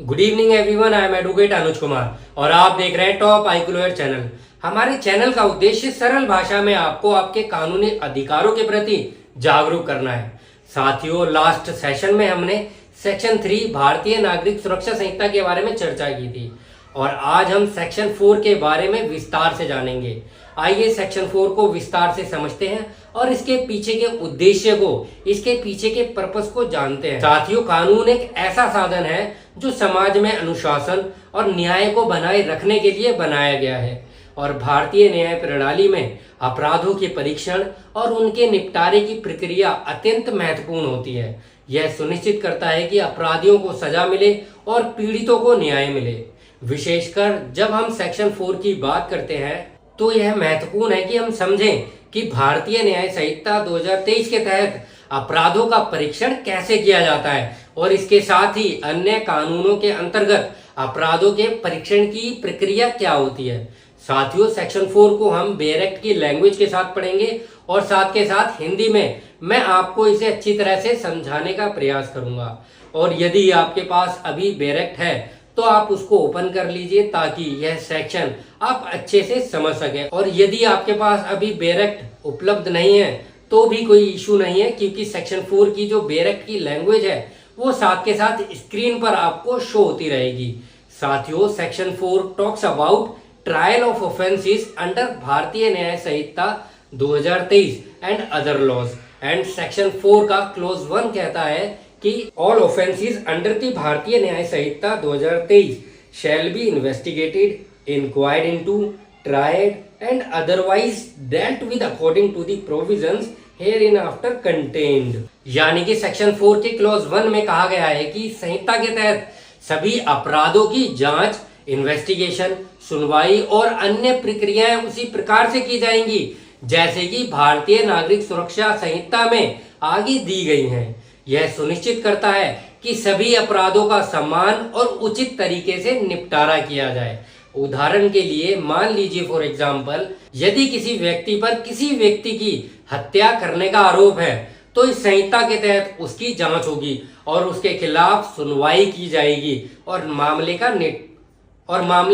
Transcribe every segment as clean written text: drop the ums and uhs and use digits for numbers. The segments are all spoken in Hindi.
Good evening everyone, I am advocate Anuj Kumar और आप देख रहे हैं टॉप आईक्यू लॉयर चैनल। हमारे चैनल का उद्देश्य सरल भाषा में आपको आपके कानूनी अधिकारों के प्रति जागरूक करना है। साथियों, लास्ट सेशन में हमने सेक्शन 3 भारतीय नागरिक सुरक्षा संहिता के बारे में चर्चा की थी और आज हम सेक्शन 4 के बारे में विस्तार से जानेंगे। आइए सेक्शन 4 को विस्तार से समझते हैं और इसके पीछे के उद्देश्य को, इसके पीछे के पर्पस को जानते हैं। साथियों, कानून एक ऐसा साधन है जो समाज में अनुशासन और न्याय को बनाए रखने के लिए बनाया गया है और भारतीय न्याय प्रणाली में अपराधों के परीक्षण और उनके निपटारे की प्रक्रिया अत्यंत महत्वपूर्ण होती है। यह सुनिश्चित करता है कि अपराधियों को सजा मिले और पीड़ितों को न्याय मिले। विशेषकर जब हम सेक्शन 4 की बात करते हैं तो यह महत्वपूर्ण है कि हम समझें कि भारतीय न्याय संहिता 2023 के तहत अपराधों का परीक्षण कैसे किया जाता है और इसके साथ ही अन्य कानूनों के अंतर्गत अपराधों के परीक्षण की प्रक्रिया क्या होती है। साथियों, सेक्शन 4 को हम बेयर एक्ट की लैंग्वेज के साथ पढ़ेंगे और साथ के साथ हिंदी में मैं आपको इसे अच्छी तरह से समझाने का प्रयास करूंगा। और यदि आपके पास अभी बेयर एक्ट है तो आप उसको ओपन कर लीजिए ताकि यह सेक्शन आप अच्छे से समझ सकें। और यदि आपके पास अभी बेयर एक्ट उपलब्ध नहीं है तो भी कोई इशू नहीं है, क्योंकि सेक्शन 4 की जो बेयर एक्ट की लैंग्वेज है वो साथ के साथ स्क्रीन पर आपको शो होती रहेगी। साथियों, section 4 talks about trial of offences under Bharatiya Nyaya Sanhita 2023 and other laws and section 4 का क्लोज 1 कहता है कि all offences under the Bharatiya Nyaya Sanhita 2023 shall be investigated, inquired into, tried and otherwise dealt with according to the provisions hereinafter contained. यानी कि सेक्शन 4 के क्लॉज 1 में कहा गया है कि संहिता के तहत सभी अपराधों की जांच, इन्वेस्टिगेशन, सुनवाई और अन्य प्रक्रियाएं उसी प्रकार से की जाएंगी जैसे कि भारतीय नागरिक सुरक्षा संहिता में आगे दी गई हैं। यह सुनिश्चित करता है कि सभी अपराधों का समान और उचित तरीके से निपटारा किया जाए। उदाहरण के लिए मान लीजिए फॉर एग्जाम्पल, यदि किसी व्यक्ति पर किसी व्यक्ति की हत्या करने का आरोप है तो इस संहिता के तहत उसकी जांच होगी और उसके खिलाफ सुनवाई की जाएगी और मामले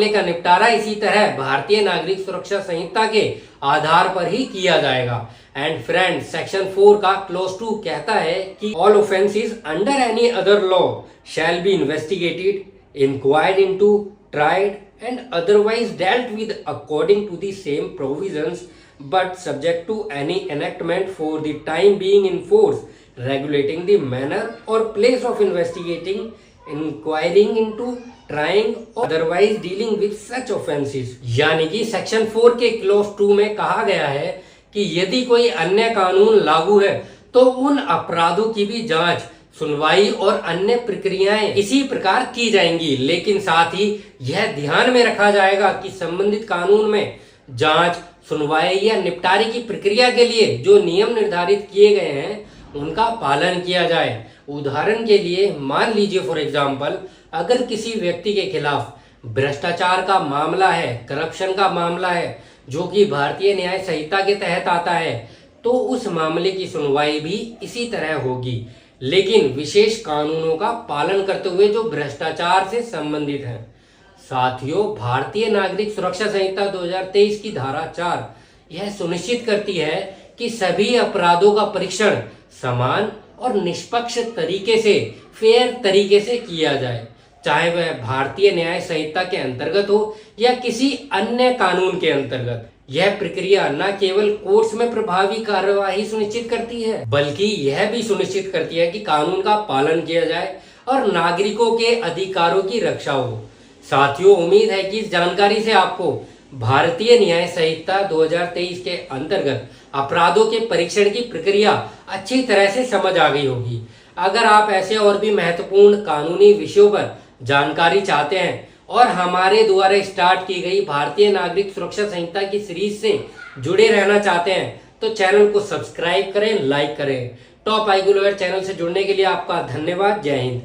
का निपटारा इसी तरह भारतीय नागरिक सुरक्षा संहिता के आधार पर ही किया जाएगा। एंड फ्रेंड, सेक्शन 4 का क्लोज 2 कहता है कि all offences under any other law shall be investigated, inquired into, tried and otherwise dealt with according to the same provisions but subject to any enactment for the time being in force regulating the manner or place of investigating, inquiring into, trying or otherwise dealing with such offences। यानी कि सेक्शन 4 के क्लॉज 2 में कहा गया है कि यदि कोई अन्य कानून लागू है तो उन अपराधों की भी जांच, सुनवाई और अन्य प्रक्रियाएं इसी प्रकार की जाएंगी, लेकिन साथ ही यह ध्यान में रखा जाएगा कि संबंधित कानून में जांच, सुनवाई या निपटारे की प्रक्रिया के लिए जो नियम निर्धारित किए गए हैं उनका पालन किया जाए। उदाहरण के लिए मान लीजिए फॉर एग्जाम्पल, अगर किसी व्यक्ति के खिलाफ भ्रष्टाचार का मामला है, करप्शन का मामला है जो कि भारतीय न्याय संहिता के तहत आता है, तो उस मामले की सुनवाई भी इसी तरह होगी, लेकिन विशेष कानूनों का पालन करते हुए जो भ्रष्टाचार से संबंधित है। साथियों, भारतीय नागरिक सुरक्षा संहिता 2023 की धारा 4 यह सुनिश्चित करती है कि सभी अपराधों का परीक्षण समान और निष्पक्ष तरीके से, फेयर तरीके से किया जाए, चाहे वह भारतीय न्याय संहिता के अंतर्गत हो या किसी अन्य कानून के अंतर्गत। यह प्रक्रिया न केवल कोर्ट्स में प्रभावी कार्यवाही सुनिश्चित करती है बल्कि यह भी सुनिश्चित करती है कि कानून का पालन किया जाए और नागरिकों के अधिकारों की रक्षा हो। साथियों, उम्मीद है कि इस जानकारी से आपको भारतीय न्याय संहिता 2023 के अंतर्गत अपराधों के परीक्षण की प्रक्रिया अच्छी तरह से समझ आ गई होगी। अगर आप ऐसे और भी महत्वपूर्ण कानूनी विषयों पर जानकारी चाहते हैं और हमारे द्वारा स्टार्ट की गई भारतीय नागरिक सुरक्षा संहिता की सीरीज से जुड़े रहना चाहते हैं तो चैनल को सब्सक्राइब करें, लाइक करें। टॉप आईक्यू लॉयर चैनल से जुड़ने के लिए आपका धन्यवाद। जय हिंद।